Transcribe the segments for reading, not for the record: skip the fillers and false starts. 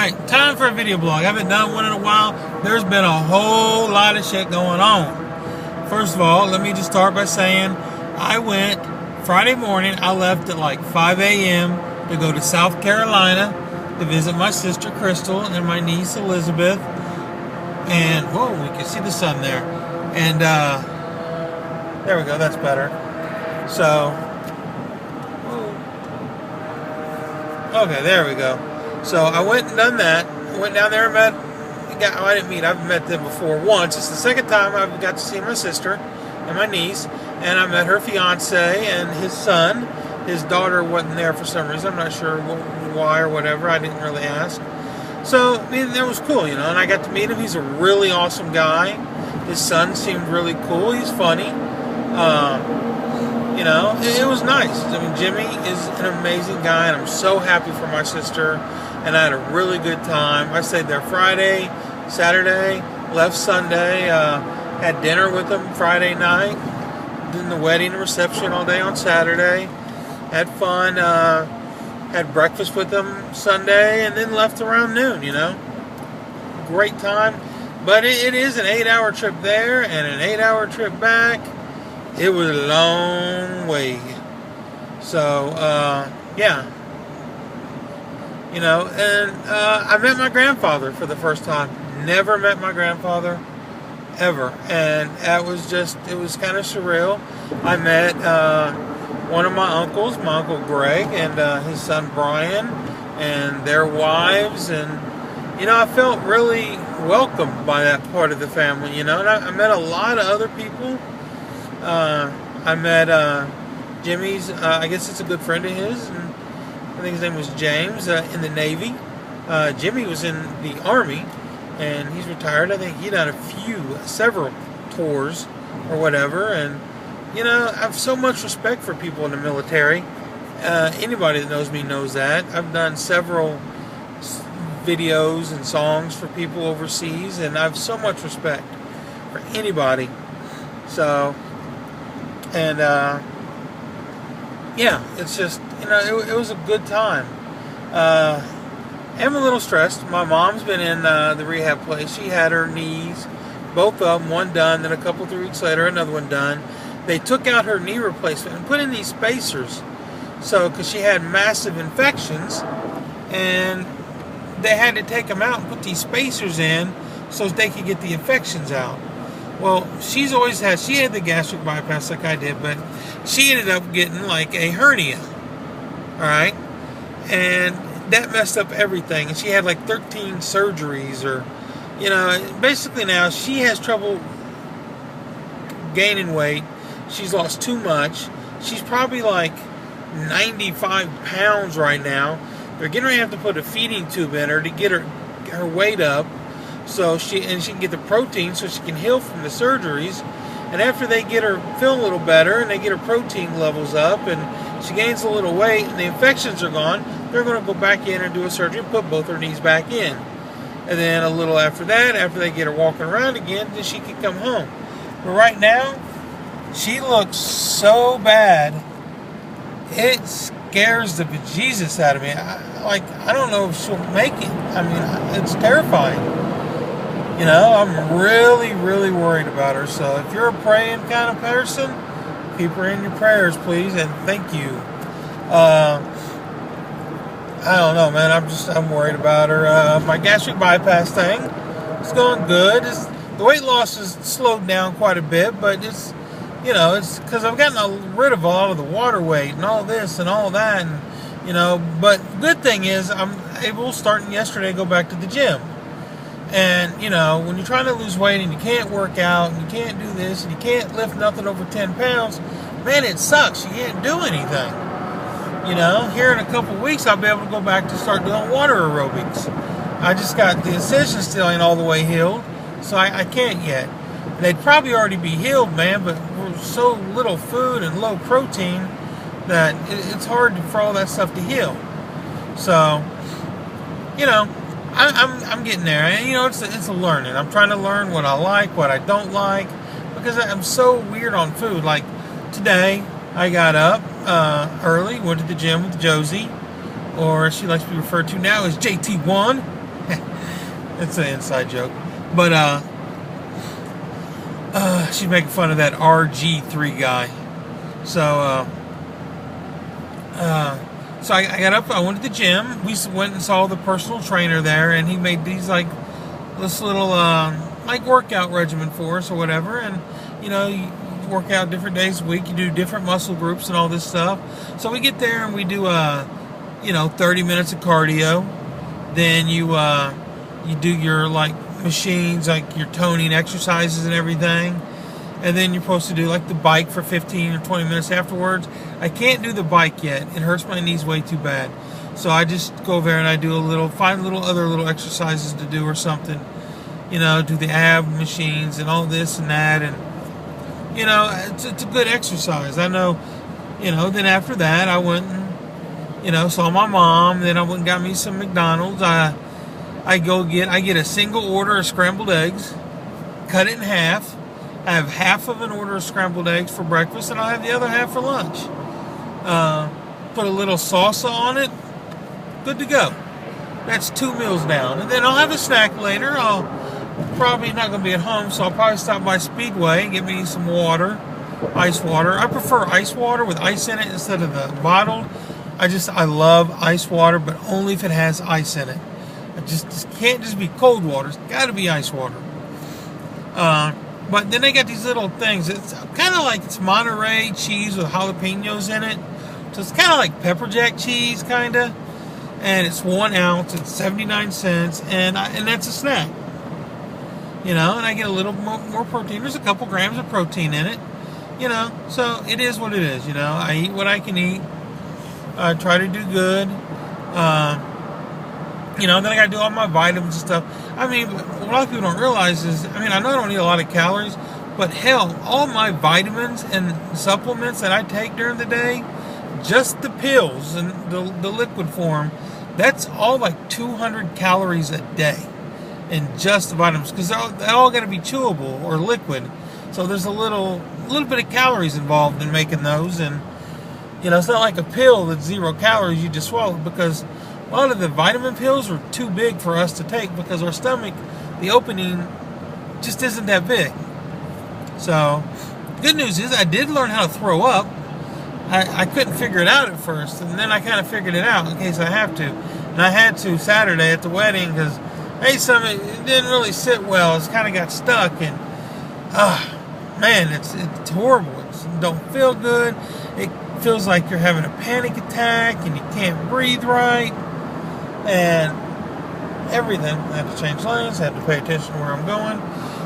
Alright, time for a video blog. I haven't done one in a while. There's been a whole lot of shit going on. First of all, let me just start by saying I went Friday morning. I left at like 5 a.m. to go to South Carolina to visit my sister Crystal and my niece Elizabeth. And, whoa, we can see the sun there. And, there we go, that's better. So, okay, there we go. So I went and done that. I went down there and I've met them before once. It's the second time I've got to see my sister and my niece. And I met her fiance and his son. His daughter wasn't there for some reason. I'm not sure why or whatever. I didn't really ask. So, I mean, that was cool, you know. And I got to meet him. He's a really awesome guy. His son seemed really cool. He's funny. You know, it was nice. I mean, Jimmy is an amazing guy, and I'm so happy for my sister. And I had a really good time. I stayed there Friday, Saturday, left Sunday, had dinner with them Friday night, did the wedding and reception all day on Saturday, had fun, had breakfast with them Sunday, and then left around noon, you know. Great time. But it is an 8-hour trip there and an 8-hour trip back. It was a long way. So, yeah. You know, and I met my grandfather for the first time. Never met my grandfather, ever. And it was kind of surreal. I met one of my uncles, my Uncle Greg, and his son Brian, and their wives. And, you know, I felt really welcomed by that part of the family, you know. And I met a lot of other people. I met Jimmy's, I guess it's a good friend of his, and I think his name was James, in the Navy. Jimmy was in the Army, and he's retired. I think he done several tours or whatever. And, you know, I have so much respect for people in the military. Anybody that knows me knows that. I've done several videos and songs for people overseas, and I have so much respect for anybody. So, and, yeah, it's just, you know, it was a good time. I'm a little stressed. My mom's been in the rehab place. She had her knees, both of them, one done, then a couple, 3 weeks later, another one done. They took out her knee replacement and put in these spacers. So, because she had massive infections, and they had to take them out and put these spacers in so they could get the infections out. Well, she had the gastric bypass like I did, but she ended up getting like a hernia. Alright? And that messed up everything. And she had like 13 surgeries, or, you know, basically now she has trouble gaining weight. She's lost too much. She's probably like 95 pounds right now. They're getting ready to have to put a feeding tube in her to get her weight up. So she can get the protein so she can heal from the surgeries. And after they get her feel a little better and they get her protein levels up and she gains a little weight and the infections are gone, they're going to go back in and do a surgery and put both her knees back in. And then a little after that, after they get her walking around again, then she can come home. But right now, she looks so bad, it scares the bejesus out of me. I don't know if she'll make it. I mean, it's terrifying. You know, I'm really, really worried about her. So if you're a praying kind of person, keep her in your prayers, please, and thank you. I don't know, man. I'm worried about her. My gastric bypass thing, it's going good. The weight loss has slowed down quite a bit, but it's because I've gotten rid of a lot of the water weight and all this and all that, and, you know. But good thing is I'm able, starting yesterday, to go back to the gym. And, you know, when you're trying to lose weight and you can't work out and you can't do this and you can't lift nothing over 10 pounds, man, it sucks. You can't do anything. You know, here in a couple weeks, I'll be able to go back to start doing water aerobics. I just got the incision still ain't all the way healed, so I can't yet. They'd probably already be healed, man, but we're so little food and low protein that it's hard for all that stuff to heal. So, you know, I'm getting there, and you know, it's a learning. I'm trying to learn what I like, what I don't like, because I'm so weird on food. Like today, I got up early, went to the gym with Josie, or as she likes to be referred to now as JT1. It's an inside joke. But she's making fun of that RG3 guy. So so I got up. I went to the gym. We went and saw the personal trainer there, and he made these this little like workout regimen for us or whatever. And you work out different days a week. You do different muscle groups and all this stuff. So we get there and we do 30 minutes of cardio. Then you do your machines, like your toning exercises and everything. And then you're supposed to do the bike for 15 or 20 minutes afterwards. I can't do the bike yet. It hurts my knees way too bad. So I just go over there and I do find other little exercises to do or something. Do the ab machines and all this and that. And, it's a good exercise. I know, then after that I went and, saw my mom. Then I went and got me some McDonald's. I get a single order of scrambled eggs, cut it in half. I have half of an order of scrambled eggs for breakfast, and I'll have the other half for lunch. Put a little salsa on it. Good to go. That's 2 meals down. And then I'll have a snack later. I'll probably not going to be at home, so I'll probably stop by Speedway and get me some water, ice water. I prefer ice water with ice in it instead of the bottled. I love ice water, but only if it has ice in it. It just can't just be cold water. It's got to be ice water. But then they got these little things. It's kind of like it's Monterey cheese with jalapenos in it. So it's kind of like pepper jack cheese, kind of. And it's 1 ounce. It's 79 cents. And that's a snack. And I get a little more protein. There's a couple grams of protein in it. So it is what it is. I eat what I can eat. I try to do good. Then I got to do all my vitamins and stuff. I mean, what a lot of people don't realize is, I know I don't eat a lot of calories, but hell, all my vitamins and supplements that I take during the day, just the pills and the liquid form, that's all 200 calories a day in just the vitamins, because they all got to be chewable or liquid. So there's a little bit of calories involved in making those, and it's not like a pill that's 0 calories you just swallow, because a lot of the vitamin pills are too big for us to take because our stomach, the opening, just isn't that big. So, good news is I did learn how to throw up. I couldn't figure it out at first, and then I kind of figured it out in case I have to. And I had to Saturday at the wedding because, it didn't really sit well. It kind of got stuck, and, man, it's horrible. It don't feel good. It feels like you're having a panic attack, and you can't breathe right. And everything. I had to change lanes. I had to pay attention to where I'm going.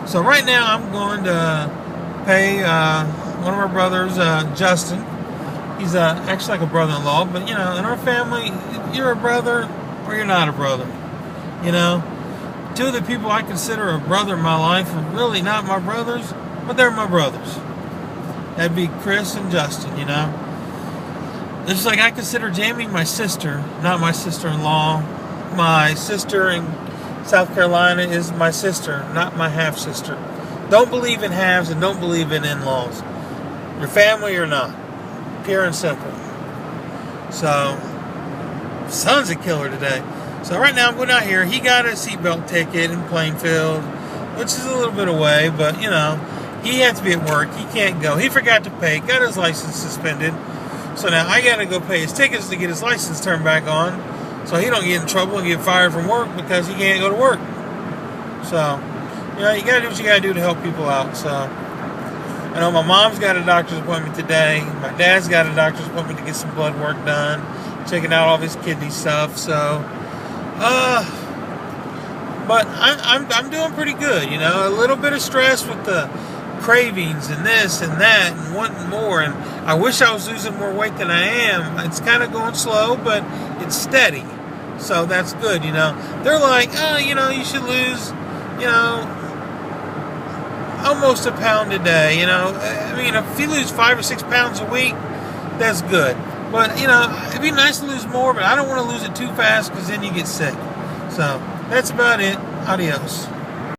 So right now I'm going to pay one of our brothers, Justin. He's actually like a brother-in-law, but in our family, you're a brother or you're not a brother. 2 of the people I consider a brother in my life are really not my brothers, but they're my brothers. That'd be Chris and Justin. It's just like I consider Jamie my sister, not my sister-in-law. My sister in South Carolina is my sister, not my half-sister. Don't believe in halves and don't believe in in-laws. Your family or not. Pure and simple. So, son's a killer today. So right now I'm going out here. He got a seatbelt ticket in Plainfield, which is a little bit away, but he has to be at work. He can't go. He forgot to pay. Got his license suspended. So now I got to go pay his tickets to get his license turned back on, so he don't get in trouble and get fired from work because he can't go to work. So, you got to do what you got to do to help people out. So, I know my mom's got a doctor's appointment today. My dad's got a doctor's appointment to get some blood work done, checking out all of his kidney stuff. So, but I'm doing pretty good. A little bit of stress with the cravings and this and that and wanting more, and I wish I was losing more weight than I am. It's kind of going slow, but it's steady, so that's good. They're like, you should lose almost a pound a day. If you lose 5 or 6 pounds a week, that's good, but it'd be nice to lose more, but I don't want to lose it too fast because then you get sick. So that's about it. Adios.